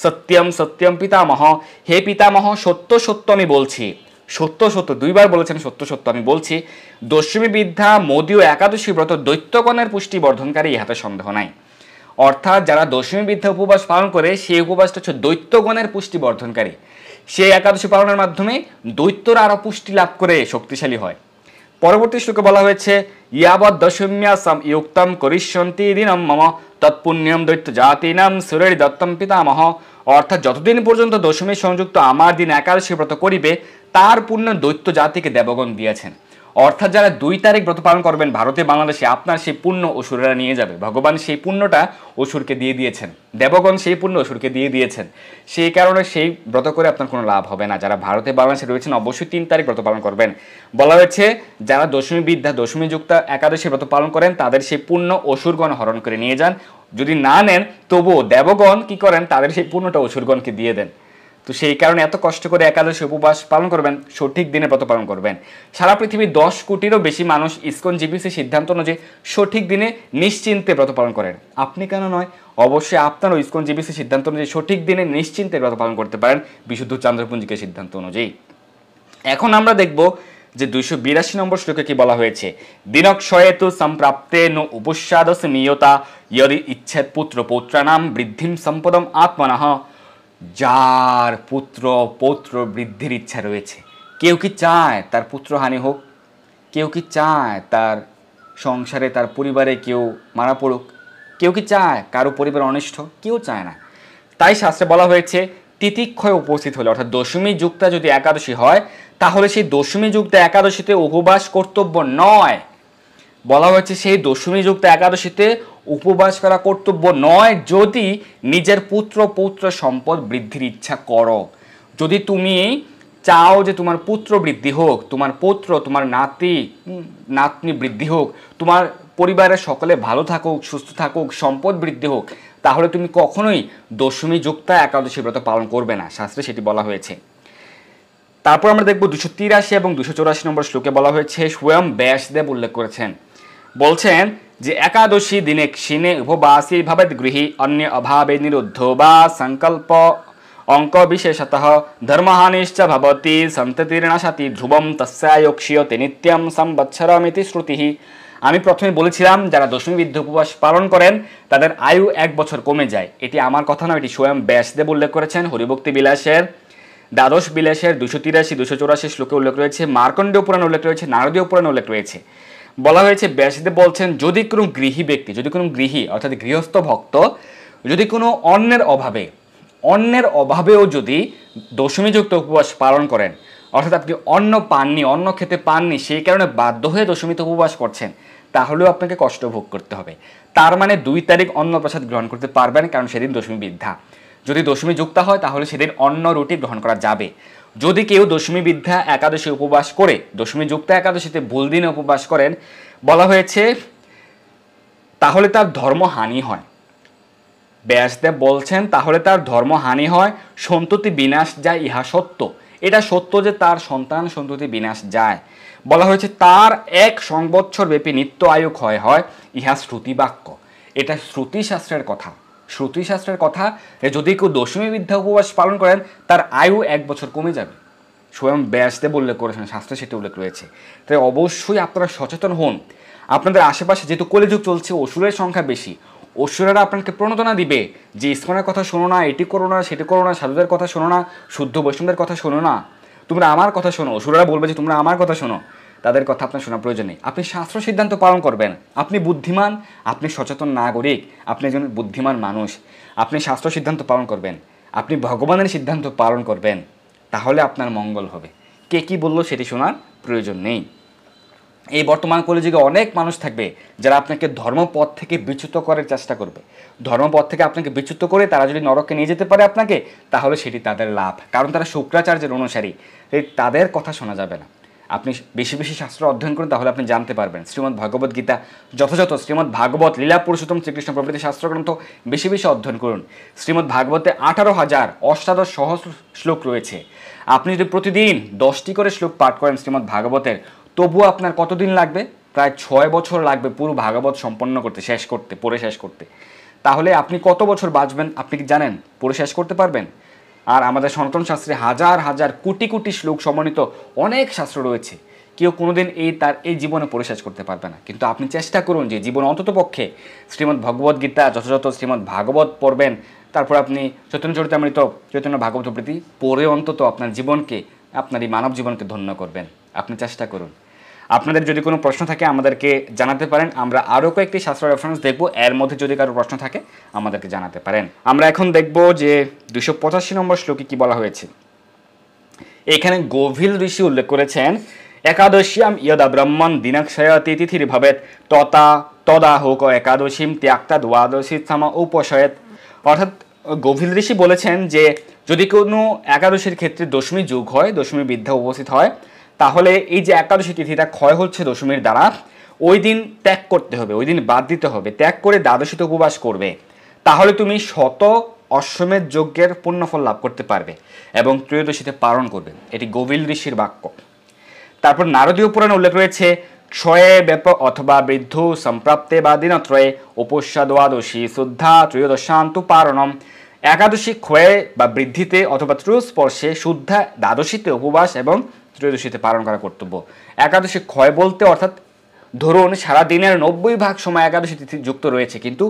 সত্যম সত্যম পিতামহ। হে পিতামহ, সত্য সত্য আমি বলছি, সত্য সত্য, 2 বার বলেছেন সত্য সত্য আমি বলছি, দশমী বিদ্যা মোদীয় একাদশী ব্রত দৈত্যগণের পুষ্টি বর্ধনকারী, ইহাতে সন্দেহ নাই। অর্থাৎ যারা দশমী বিদ্যা উপবাস পালন করে সেই উপবাসটা হচ্ছে দৈত্যগণের পুষ্টি বর্ধনকারী। সেই একাদশী পালনের মাধ্যমে দৈত্যরা আরও পুষ্টি লাভ করে শক্তিশালী হয়। পরবর্তী শ্লোকে বলা হয়েছে ইয়াবৎ দশম্যাসম ইয়ুক্তম করিষ্যন্তি দিনম মম তৎপুণ্যম দৈত্য জাতিনাম সুরের দত্তম পিতামহ। অর্থাৎ যতদিন পর্যন্ত দশমী সংযুক্ত আমার দিন একাদশী ব্রত করিবে তার পুণ্য দৈত্য জাতিকে দেবগণ দিয়েছেন। অর্থাৎ যারা 2 তারিখ ব্রত পালন করবেন ভারতে বাংলাদেশে, আপনার সেই পুণ্য অসুরেরা নিয়ে যাবে। ভগবান সেই পুণ্যটা অসুরকে দিয়ে দিয়েছেন, দেবগণ সেই পুণ্য অসুরকে দিয়ে দিয়েছেন। সেই কারণে সেই ব্রত করে আপনার কোনো লাভ হবে না। যারা ভারতে বাংলাদেশে রয়েছেন অবশ্যই 3 তারিখ ব্রত পালন করবেন। বলা হয়েছে যারা দশমী বিদ্যা দশমী যুক্ত একাদশী ব্রত পালন করেন তাদের সেই পুণ্য অসুরগণ হরণ করে নিয়ে যান। যদি না নেন তবুও দেবগণ কি করেন, তাদের সেই পুণ্যটা অসুরগণকে দিয়ে দেন। তো সেই কারণে এত কষ্ট করে একাদশী উপবাস পালন করবেন, সঠিক দিনে ব্রত পালন করবেন। সারা পৃথিবীর 10 কোটিরও বেশি মানুষ ইসকন জিবিসি সিদ্ধান্ত অনুযায়ী সঠিক দিনে নিশ্চিন্তে ব্রত পালন করেন। আপনি কেন নয়? অবশ্যই আপনারও ইসকন জিবিসি সিদ্ধান্ত অনুযায়ী সঠিক দিনে নিশ্চিন্তে ব্রত পালন করতে পারেন বিশুদ্ধ চন্দ্রপুঞ্জিকের সিদ্ধান্ত অনুযায়ী। এখন আমরা দেখব যে 282 নম্বর শ্লোকে কি বলা হয়েছে, দিনক্ষয়েতু সম্প্রাপ্তে নো উপস্যাদসমিয়তা ইয়দি ইচ্ছেদ পুত্র পৌত্রানাম বৃদ্ধিম সম্পদম আত্মনঃ। যার পুত্র পৌত্র বৃদ্ধির ইচ্ছা রয়েছে, কেউ কি চায় তার পুত্রহানি হোক? কেউ কি চায় তার সংসারে তার পরিবারে কেউ মারা পড়ুক? কেউ কি চায় কারো পরিবার অনিষ্ট? কেউ চায় না। তাই শাস্ত্রে বলা হয়েছে তিতিক্ষয় উপস্থিত হলে, অর্থাৎ দশমী যুক্তা যদি একাদশী হয় তাহলে সেই দশমী যুক্ত একাদশীতে উপবাস কর্তব্য নয়। বলা হয়েছে সেই দশমী যুক্ত একাদশীতে উপবাস করা কর্তব্য নয় যদি নিজের পুত্র পৌত্র সম্পদ বৃদ্ধির ইচ্ছা করো। যদি তুমি চাও যে তোমার পুত্র বৃদ্ধি হোক, তোমার পুত্র তোমার নাতি নাতনি বৃদ্ধি হোক, তোমার পরিবারের সকলে ভালো থাকুক, সুস্থ থাকুক, সম্পদ বৃদ্ধি হোক, তাহলে তুমি কখনোই দশমী যুক্তা একাদশী ব্রত পালন করবে না। শাস্ত্রে সেটি বলা হয়েছে। তারপর আমরা দেখব 283 এবং 284 নম্বর শ্লোকে বলা হয়েছে, স্বয়ং ব্যাসদেব উল্লেখ করেছেন, বলছেন যে একাদশী দিনে ক্ষীণে উপবাসী ভবেদ গৃহী অন্য অভাবে নিরুদ্ধ বা সংকল্প অঙ্ক বিশেষতঃ ধর্মহানিশ্চ ভবতি সন্ততির্নাশাতি ধ্রুবম তস্যায়োক্ষ্যতে নিত্যম সংবৎসরমিতি শ্রুতি। আমি প্রথমে বলেছিলাম যারা দশমী বিদ্যা উপবাস পালন করেন তাদের আয়ু 1 বছর কমে যায়। এটি আমার কথা নয়, এটি স্বয়ং ব্যাসদেব উল্লেখ করেছেন। হরিভক্তি বিলাসের দ্বাদশ বিলাসের 283 284 শ্লোকে উল্লেখ রয়েছে, মার্কণ্ডেয় পুরাণে উল্লেখ রয়েছে, নারদীয় পুরাণে উল্লেখ রয়েছে। বলা হয়েছে ব্যাসদেব বলছেন যদি কোনো গৃহী ব্যক্তি, যদি কোনো গৃহী অর্থাৎ গৃহস্থ ভক্ত যদি কোনো অন্যের অভাবেও যদি দশমীযুক্ত উপবাস পালন করেন, অর্থাৎ আপনি অন্ন পাননি, অন্ন খেতে পাননি, সেই কারণে বাধ্য হয়ে দশমীতে উপবাস করছেন, তাহলেও আপনাকে কষ্ট ভোগ করতে হবে। তার মানে 2 তারিখ অন্নপ্রসাদ গ্রহণ করতে পারবেন, কারণ সেদিন দশমী বিদ্যা। যদি দশমী যুক্তা হয় তাহলে সেদিন অন্ন রুটি গ্রহণ করা যাবে। যদি কেউ দশমী বিদ্যা একাদশী উপবাস করে দশমী যুক্তা একাদশীতে ভুল দিনে উপবাস করেন, বলা হয়েছে তাহলে তার ধর্মহানি হয়। ব্যাসদেব বলছেন তাহলে তার ধর্মহানি হয়, সন্ততি বিনাশ যায় ইহা সত্য। এটা সত্য যে তার সন্তান সন্ততি বিনাশ যায়। বলা হয়েছে তার 1 সংবৎসর ব্যাপী নিত্য আয়ু ক্ষয় হয়, ইহা শ্রুতিবাক্য। এটা শ্রুতিশাস্ত্রের কথা। শ্রুতিশাস্ত্রের কথা যে যদি কেউ দশমী বিদ্যা উপবাস পালন করেন তার আয়ু 1 বছর কমে যাবে। স্বয়ং ব্যাসদেব উল্লেখ করেছেন, শাস্ত্রে সেটি উল্লেখ রয়েছে। তাই অবশ্যই আপনারা সচেতন হন। আপনাদের আশেপাশে যেহেতু কলিযুগ চলছে, অসুরের সংখ্যা বেশি, অসুরেরা আপনাকে প্রণোদনা দিবে যে ইসকনের কথা শোনো না, এটি করো না, সেটি করো না, সাধুদের কথা শোনো না, শুদ্ধ বৈষ্ণবদের কথা শোনো না, তোমরা আমার কথা শোনো। অসুরেরা বলবে যে তোমরা আমার কথা শোনো, তাদের কথা আপনার শোনার প্রয়োজন নেই। আপনি শাস্ত্র সিদ্ধান্ত পালন করবেন। আপনি বুদ্ধিমান, আপনি সচেতন নাগরিক, আপনি একজন বুদ্ধিমান মানুষ। আপনি শাস্ত্র সিদ্ধান্ত পালন করবেন, আপনি ভগবানের সিদ্ধান্ত পালন করবেন, তাহলে আপনার মঙ্গল হবে। কে কি বললো সেটি শোনার প্রয়োজন নেই। এই বর্তমান কলিযুগে অনেক মানুষ থাকবে যারা আপনাকে ধর্মপথ থেকে বিচ্যুত করার চেষ্টা করবে। ধর্মপথ থেকে আপনাকে বিচ্যুত করে তারা যদি নরকে নিয়ে যেতে পারে আপনাকে, তাহলে সেটি তাদের লাভ, কারণ তারা শুক্রাচার্যের অনুসারী। তাদের কথা শোনা যাবে না। আপনি বেশি বেশি শাস্ত্র অধ্যয়ন করুন, তাহলে আপনি জানতে পারবেন। শ্রীমদ্ ভগবদ গীতা, যথাযথ শ্রীমদ্ ভাগবত, লীলা পুরুষোত্তম শ্রীকৃষ্ণ প্রভৃতি শাস্ত্রগ্রন্থ বেশি বেশি অধ্যয়ন করুন। শ্রীমদ্ ভাগবতে 18,000 অষ্টাদশ সহস্র শ্লোক রয়েছে। আপনি যদি প্রতিদিন 10টি করে শ্লোক পাঠ করেন শ্রীমদ্ ভাগবতের, তবুও আপনার কতদিন লাগবে? প্রায় 6 বছর লাগবে পুরো ভাগবত সম্পন্ন করতে, পড়ে শেষ করতে। তাহলে আপনি কত বছর বাঁচবেন আপনি কি জানেন? পড়ে শেষ করতে পারবেন? আর আমাদের সনাতন শাস্ত্রে হাজার হাজার কোটি কোটি শ্লোক সমন্বিত অনেক শাস্ত্র রয়েছে। কেউ কোনোদিন তার এই জীবনে পড়ে শেষ করতে পারবে না। কিন্তু আপনি চেষ্টা করুন যে জীবন অন্তত পক্ষে শ্রীমদ্ ভগবদ গীতা, যথাযথ শ্রীমদ্ ভাগবত পড়বেন, তারপর আপনি চৈতন্য চরিতামৃত, চৈতন্য ভাগবত প্রভৃতি পড়ে অন্তত আপনার জীবনকে, আপনার এই মানব জীবনকে ধন্য করবেন। আপনি চেষ্টা করুন। আপনাদের যদি কোনো প্রশ্ন থাকে আমাদেরকে জানাতে পারেন। আমরা আরও কয়েকটি শাস্ত্র রেফারেন্স দেখব, এর মধ্যে যদি কারো প্রশ্ন থাকে আমাদেরকে জানাতে পারেন। আমরা এখন দেখব যে 285 নম্বর শ্লোকে কি বলা হয়েছে। এখানে গভীর ঋষি উল্লেখ করেছেন, একাদশ্যাম ইয়দা ব্রহ্মণ দিনক্ষয়তি তিথির ভবেত তদা হোক একাদশীম ত্যাক্তা দ্বাদশী সামা উপশয়েত। অর্থাৎ গভীর ঋষি বলেছেন যে যদি কোনো একাদশীর ক্ষেত্রে দশমী যুগ হয়, দশমী বিদ্যা উপস্থিত হয়, তাহলে এই যে একাদশী তিথিটা ক্ষয় হচ্ছে দশমীর দ্বারা, ওই দিন ত্যাগ করতে হবে, ওই দিন বাদ দিতে হবে, ত্যাগ করে দ্বাদশীতে উপবাস করবে। তাহলে তুমি শত অশ্বমেধ যজ্ঞের পুণ্যফল লাভ করতে পারবে এবং ত্রয়োদশীতে পালন করবে। এটি গভীর ঋষির বাক্য। তারপর নারদীয় পুরাণে উল্লেখ রয়েছে, ক্ষয়ে ব্যাপ অথবা বৃদ্ধ সম্প্রাপ্তে বা দিনত্রয়ে উপস্যা দ্বাদশী শুদ্ধা ত্রয়োদশান্তু পারণম। একাদশী ক্ষয়ে বা বৃদ্ধিতে অথবা ত্রয়োস্পর্শে, শুদ্ধা দ্বাদশীতে উপবাস এবং ত্রয়োদশীতে পালন করা কর্তব্য। একাদশী ক্ষয় বলতে অর্থাৎ ধরুন সারা দিনের 90 ভাগ সময় একাদশী তিথি যুক্ত রয়েছে, কিন্তু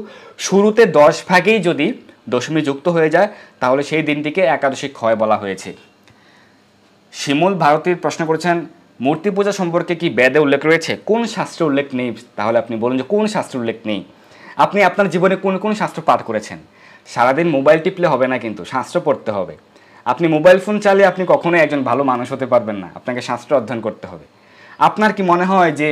শুরুতে 10 ভাগেই যদি দশমী যুক্ত হয়ে যায়, তাহলে সেই দিনটিকে একাদশী ক্ষয় বলা হয়েছে। শিমুল ভারতীর প্রশ্ন করেছেন, মূর্তি পূজা সম্পর্কে কি বেদে উল্লেখ রয়েছে? কোন শাস্ত্রে উল্লেখ নেই? তাহলে আপনি বলুন যে কোন শাস্ত্রে উল্লেখ নেই। আপনি আপনার জীবনে কোন কোন শাস্ত্র পাঠ করেছেন? সারাদিন মোবাইল টিপলে হবে না, কিন্তু শাস্ত্র পড়তে হবে। আপনি মোবাইল ফোন চালিয়ে আপনি কখনোই একজন ভালো মানুষ হতে পারবেন না। আপনাকে শাস্ত্র অধ্যয়ন করতে হবে। আপনার কি মনে হয় যে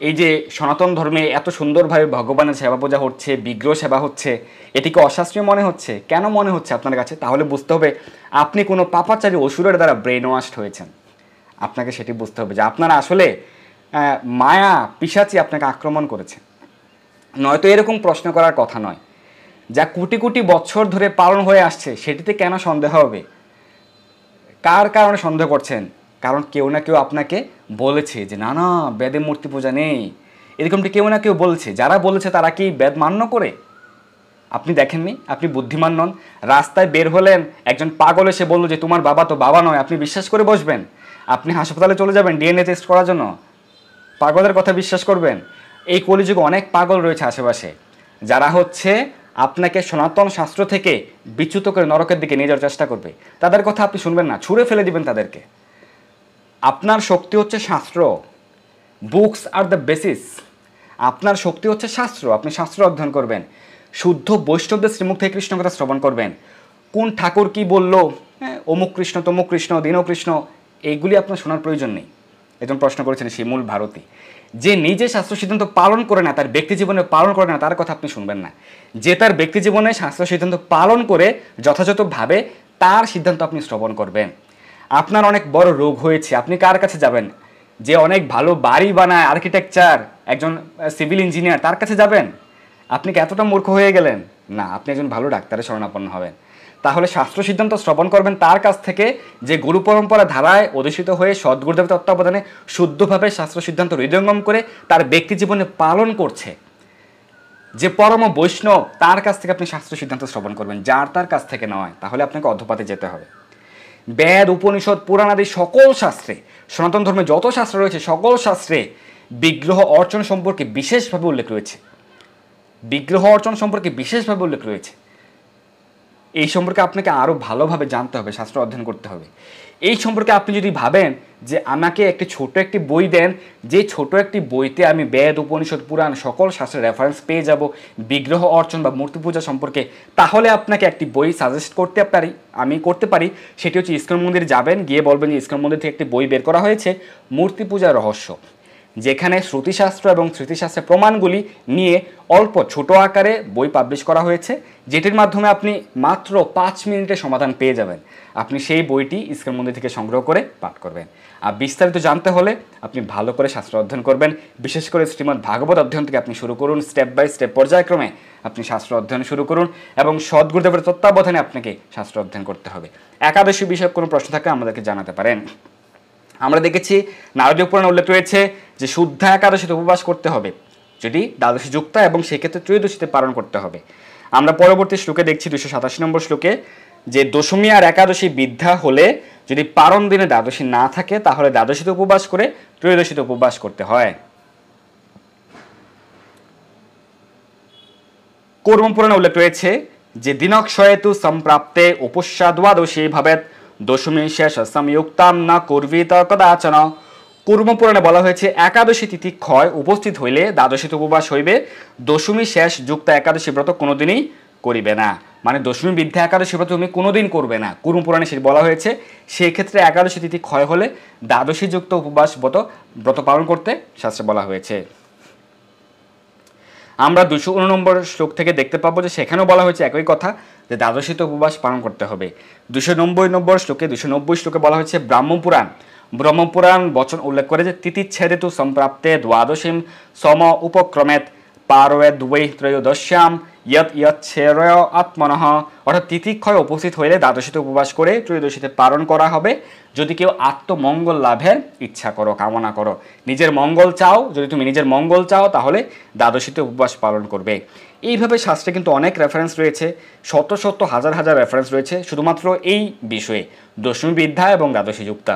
এই যে সনাতন ধর্মে এত সুন্দরভাবে ভগবানের সেবা পূজা হচ্ছে, বিগ্রহ সেবা হচ্ছে, এটিকে অশাস্ত্রীয় মনে হচ্ছে? কেন মনে হচ্ছে আপনার কাছে? তাহলে বুঝতে হবে আপনি কোনো পাপাচারী অসুরের দ্বারা ব্রেন ওয়াশড হয়েছেন। আপনাকে সেটি বুঝতে হবে যে আপনারা আসলে মায়া পিশাচি আপনাকে আক্রমণ করেছে। নয়তো এরকম প্রশ্ন করার কথা নয়। যা কোটি কোটি বছর ধরে পালন হয়ে আসছে সেটিতে কেন সন্দেহ হবে? কার কারণে সন্দেহ করছেন? কারণ কেউ না কেউ আপনাকে বলেছে যে না না বেদে মূর্তি পূজা নেই, এরকমটি কেউ না কেউ বলছে। যারা বলেছে তারা কি বেদ মান্য করে? আপনি দেখেননি? আপনি বুদ্ধিমান নন? রাস্তায় বের হলেন, একজন পাগল এসে বললো যে তোমার বাবা তো বাবা নয়, আপনি বিশ্বাস করে বসবেন? আপনি হাসপাতালে চলে যাবেন ডিএনএ টেস্ট করার জন্য? পাগলের কথা বিশ্বাস করবেন? এই কলিযুগে অনেক পাগল রয়েছে আশেপাশে, যারা হচ্ছে আপনাকে সনাতন শাস্ত্র থেকে বিচ্যুত করে নরকের দিকে নিয়ে যাওয়ার চেষ্টা করবে। তাদের কথা আপনি শুনবেন না, ছুঁড়ে ফেলে দিবেন তাদেরকে। আপনার শক্তি হচ্ছে শাস্ত্র। Books are the basis. আপনার শক্তি হচ্ছে শাস্ত্র। আপনি শাস্ত্র অধ্যয়ন করবেন, শুদ্ধ বৈষ্ণবদের শ্রীমুখ থেকে কৃষ্ণ কথা শ্রবণ করবেন। কোন ঠাকুর কি বলল, অমুক কৃষ্ণ তমুক কৃষ্ণ দীনও কৃষ্ণ, এইগুলি আপনার শোনার প্রয়োজন নেই। একজন প্রশ্ন করেছেন শিমুল ভারতী, যে নিজে শাস্ত্র সিদ্ধান্ত পালন করে না, তার ব্যক্তি জীবনে পালন করে না, তার কথা আপনি শুনবেন না। যে তার ব্যক্তি জীবনে শাস্ত্র সিদ্ধান্ত পালন করে যথাযথভাবে তার সিদ্ধান্ত আপনি শ্রবণ করবেন। আপনার অনেক বড় রোগ হয়েছে, আপনি কার কাছে যাবেন? যে অনেক ভালো বাড়ি বানায়, আর্কিটেকচার, একজন সিভিল ইঞ্জিনিয়ার, তার কাছে যাবেন? আপনি কি এতটা মূর্খ হয়ে গেলেন? না, আপনি একজন ভালো ডাক্তারের শরণাপন্ন হবেন। তাহলে শাস্ত্র সিদ্ধান্ত শ্রবণ করবেন তার কাছ থেকে যে গুরু পরম্পরা ধারায় অধিষ্ঠিত হয়ে সদ্গুরুদেবের তত্ত্বাবধানে শুদ্ধভাবে শাস্ত্র সিদ্ধান্ত হৃদয়ঙ্গম করে তার ব্যক্তি জীবনে পালন করছে, যে পরম বৈষ্ণব তার কাছ থেকে আপনি শাস্ত্র সিদ্ধান্ত শ্রবণ করবেন, যার তার কাছ থেকে নয়। তাহলে আপনাকে অধপাতে যেতে হবে। বেদ, উপনিষদ, পুরাণ আদি সকল শাস্ত্রে, সনাতন ধর্মে যত শাস্ত্র রয়েছে সকল শাস্ত্রে বিগ্রহ অর্চন সম্পর্কে বিশেষভাবে উল্লেখ রয়েছে। বিগ্রহ অর্চন সম্পর্কে বিশেষভাবে উল্লেখ রয়েছে। এই সম্পর্কে আপনাকে আরও ভালোভাবে জানতে হবে, শাস্ত্র অধ্যয়ন করতে হবে। এই সম্পর্কে আপনি যদি ভাবেন যে আমাকে একটি ছোট একটি বই দেন, যে ছোট একটি বইতে আমি বেদ, উপনিষদ, পুরাণ সকল শাস্ত্রের রেফারেন্স পেয়ে যাব বিগ্রহ অর্চন বা মূর্তি পূজা সম্পর্কে, তাহলে আপনাকে একটি বই সাজেস্ট করতে পারি, আমি করতে পারি। সেটি হচ্ছে ইস্কন মন্দিরে যাবেন, গিয়ে বলবেন যে ইস্কন মন্দির থেকে একটি বই বের করা হয়েছে মূর্তি পূজার রহস্য, যেখানে শ্রুতিশাস্ত্র এবং স্মৃতিশাস্ত্রের প্রমাণগুলি নিয়ে অল্প ছোট আকারে বই পাবলিশ করা হয়েছে, যেটির মাধ্যমে আপনি মাত্র 5 মিনিটে সমাধান পেয়ে যাবেন। আপনি সেই বইটি ইস্কন মন্দির থেকে সংগ্রহ করে পাঠ করবেন। আর বিস্তারিত জানতে হলে আপনি ভালো করে শাস্ত্র অধ্যয়ন করবেন। বিশেষ করে শ্রীমদ্ ভাগবত অধ্যয়ন থেকে আপনি শুরু করুন, স্টেপ বাই স্টেপ পর্যায়ক্রমে আপনি শাস্ত্র অধ্যয়ন শুরু করুন এবং সদ্গুরুদেবের তত্ত্বাবধানে আপনাকে শাস্ত্র অধ্যয়ন করতে হবে। একাদশী বিষয়ক কোনো প্রশ্ন থাকলে আমাদেরকে জানাতে পারেন। আমরা দেখেছি নারদীয় পুরাণে উল্লেখ রয়েছে যে শুদ্ধা একাদশীতে উপবাস করতে হবে যদি দ্বাদশী যুক্তা, এবং সেক্ষেত্রে ত্রয়োদশীতে পালন করতে হবে। আমরা পরবর্তী শ্লোকে দেখছি 287 নম্বর শ্লোকে যে দশমী আর একাদশী বিদ্যা হলে যদি পারণ দিনে দ্বাদশী না থাকে তাহলে দ্বাদশীতে উপবাস করে ত্রয়োদশীতে উপবাস করতে হয়। কর্মপুরাণে উল্লেখ রয়েছে যে দিনক্ষয়েতু সম্প্রাপ্তে উপস্যা দ্বাদশী ভবেত দশমী শেষ সংযুক্তাম না কুর্বীত কদাচন। কর্মপুরাণে বলা হয়েছে একাদশী তিথি ক্ষয় উপস্থিত হইলে দ্বাদশীতে উপবাস হইবে, দশমী শেষ যুক্ত একাদশী ব্রত কোনোদিনই করিবে না। মানে দশমী বিদ্যা একাদশী ব্রত তুমি কোনোদিন করবে না, কর্মপুরাণে সেটি বলা হয়েছে। সেই ক্ষেত্রে একাদশী তিথি ক্ষয় হলে দ্বাদশী যুক্ত উপবাস ব্রত পালন করতে শাস্ত্রে বলা হয়েছে। আমরা 219 নম্বর শ্লোক থেকে দেখতে পাবো যে সেখানেও বলা হয়েছে একই কথা, যে দ্বাদশীতে উপবাস পালন করতে হবে। 290 নম্বর শ্লোকে 290 শ্লোকে বলা হয়েছে ব্রহ্মপুরাণ বচন উল্লেখ করে যে তিথিচ্ছেদেতু সম্প্রাপ্তে দ্বাদশীম সম উপক্রমেত পারোয়ে দ্বৈ ত্রয়োদশ্যাম ইয়ৎ ইয়চ্ছেরয় আত্মনঃ। অর্থাৎ তিথিক্ষয় উপস্থিত হইলে দ্বাদশীতে উপবাস করে ত্রয়োদশীতে পালন করা হবে যদি কেউ আত্মমঙ্গল লাভের ইচ্ছা করো, কামনা করো, নিজের মঙ্গল চাও। যদি তুমি নিজের মঙ্গল চাও তাহলে দ্বাদশীতে উপবাস পালন করবে। এইভাবে শাস্ত্রে কিন্তু অনেক রেফারেন্স রয়েছে, শত শত হাজার হাজার রেফারেন্স রয়েছে শুধুমাত্র এই বিষয়ে, দশমী বিদ্যা এবং দ্বাদশী যুক্তা।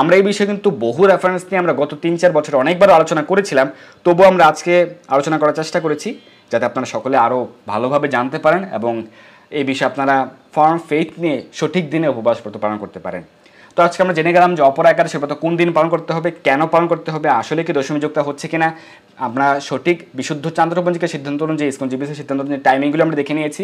আমরা এই বিষয়ে কিন্তু বহু রেফারেন্স নিয়ে আমরা গত 3-4 বছরে অনেকবার আলোচনা করেছিলাম, তবুও আমরা আজকে আলোচনা করার চেষ্টা করেছি যাতে আপনারা সকলে আরও ভালোভাবে জানতে পারেন এবং এই বিষয়ে আপনারা ফার্ম ফেইথ নিয়ে সঠিক দিনে উপবাস ব্রত পালন করতে পারেন। তো আজকে আমরা জেনে গেলাম যে অপরা একাদশী ব্রত কোন দিন পালন করতে হবে, কেন পালন করতে হবে, আসলে কি দশমী যুক্ত হচ্ছে কিনা। আমরা সঠিক বিশুদ্ধ চান্দ্রপঞ্জিকার সিদ্ধান্ত অনুযায়ী, ইসকন জিবিসির সিদ্ধান্ত অনুযায়ী টাইমিংগুলো আমরা দেখে নিয়েছি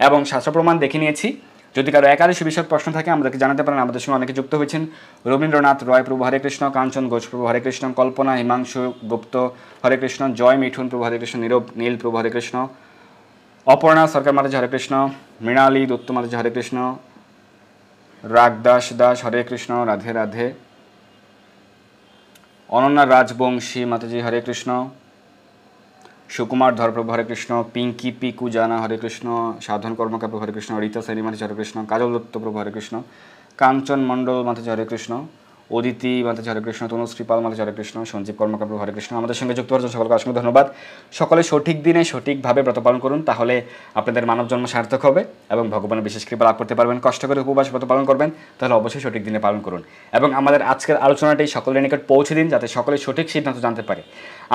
এবং শাস্ত্র প্রমাণ দেখে নিয়েছি। যদি কারো একাদশী বিষয়ক প্রশ্ন থাকে আমাদেরকে জানাতে পারেন। আমাদের সঙ্গে অনেকে যুক্ত হয়েছেন, রবীন্দ্রনাথ রয় প্রভু হরে কৃষ্ণ, কাঞ্চন ঘোষ প্রভু হরে কৃষ্ণ, কল্পনা হিমাংশু গুপ্ত হরে কৃষ্ণ, জয় মিঠুন প্রভু হরে কৃষ্ণ, নীরব নীল প্রভু হরে কৃষ্ণ, অপর্ণা সরকার মাতাজি হরে কৃষ্ণ, মৃণালী দত্ত মাতাজি হরে কৃষ্ণ, রাগদাস দাস হরে কৃষ্ণ, রাধে রাধে, অনন্যা রাজবংশী মাতাজি হরে কৃষ্ণ, সুকুমার ধর প্রভু হরে কৃষ্ণ, পিঙ্কি পিকু জানা হরে কৃষ্ণ, সাধন কর্মকার প্রভু হরে কৃষ্ণ, রীতা সাইনি মাতাজি হরে কৃষ্ণ, কাজল দত্ত প্রভু হরে কৃষ্ণ, কাঞ্চন মণ্ডল মাতাজি হরে কৃষ্ণ, অদিতি মাতাজি হরে কৃষ্ণ, তনুশ্রী পাল মাতাজি হরে কৃষ্ণ, সঞ্জীব কর্মকার প্রভু হরে কৃষ্ণ। আমাদের সঙ্গে যুক্ত হওয়ার জন্য সকলকে অসংখ্য ধন্যবাদ। সকলে সঠিক দিনে সঠিকভাবে ব্রত পালন করুন, তাহলে আপনাদের মানব জন্ম সার্থক হবে এবং ভগবানের বিশেষ কৃপা লাভ করতে পারবেন। কষ্ট করে উপবাস ব্রত পালন করবেন, তাহলে অবশ্যই সঠিক দিনে পালন করুন এবং আমাদের আজকের আলোচনাটি সকলের নিকট পৌঁছে দিন যাতে সকলে সঠিক সিদ্ধান্ত জানতে পারে।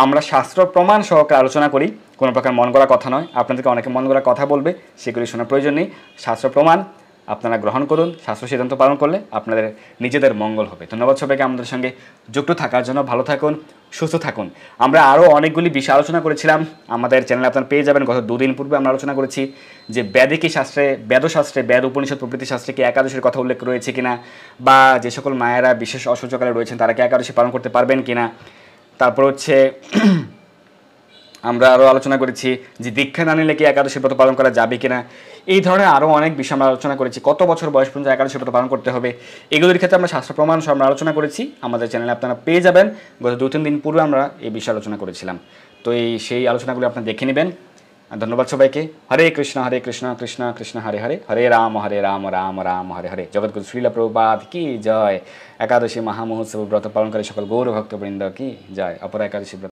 আমরা শাস্ত্র প্রমাণ সহকারে আলোচনা করি, কোনো প্রকার মন গড়া কথা নয়। আপনাদেরকে অনেকে মন গড়া কথা বলবে, সেগুলি শোনার প্রয়োজন নেই। শাস্ত্র প্রমাণ আপনারা গ্রহণ করুন, শাস্ত্র সিদ্ধান্ত পালন করলে আপনাদের নিজেদের মঙ্গল হবে। ধন্যবাদ সবাইকে আমাদের সঙ্গে যুক্ত থাকার জন্য। ভালো থাকুন, সুস্থ থাকুন। আমরা আরও অনেকগুলি বিষয় আলোচনা করেছিলাম, আমাদের চ্যানেলে আপনারা পেয়ে যাবেন। গত 2 দিন পূর্বে আমরা আলোচনা করেছি যে বেদিকী শাস্ত্রে, বেদশাস্ত্রে, বেদ উপনিষদ প্রভৃতি শাস্ত্রে কি একাদশীর কথা উল্লেখ রয়েছে কিনা, বা যে সকল মায়েরা বিশেষ অসহ্যকালে রয়েছেন তারা কি একাদশী পালন করতে পারবেন কিনা। তারপর হচ্ছে আমরা আরও আলোচনা করেছি যে দীক্ষা না নিলে কি একাদশী ব্রত পালন করা যাবে কিনা। এই ধরনের আরও অনেক বিষয় আমরা আলোচনা করেছি। কত বছর বয়স পর্যন্ত একাদশী ব্রত পালন করতে হবে, এগুলির ক্ষেত্রে আমরা শাস্ত্র প্রমাণ সব আমরা আলোচনা করেছি। আমাদের চ্যানেলে আপনারা পেয়ে যাবেন। গত 2-3 দিন পূর্বে আমরা এই বিষয়ে আলোচনা করেছিলাম। তো সেই আলোচনাগুলি আপনারা দেখে নেবেন ধন্যবাদ সবাইকে। হরে কৃষ্ণ কৃষ্ণ কৃষ্ণ হরে হরে, হরে রাম রাম রাম হরে হরে। জগৎগুরু শ্রীলা প্রভুপাদ কি জয়। একাদশী মহামহোৎসব ব্রত পালনকারী সকল গৌর ভক্তবৃন্দ কি জয়। অপরা একাদশী ব্রত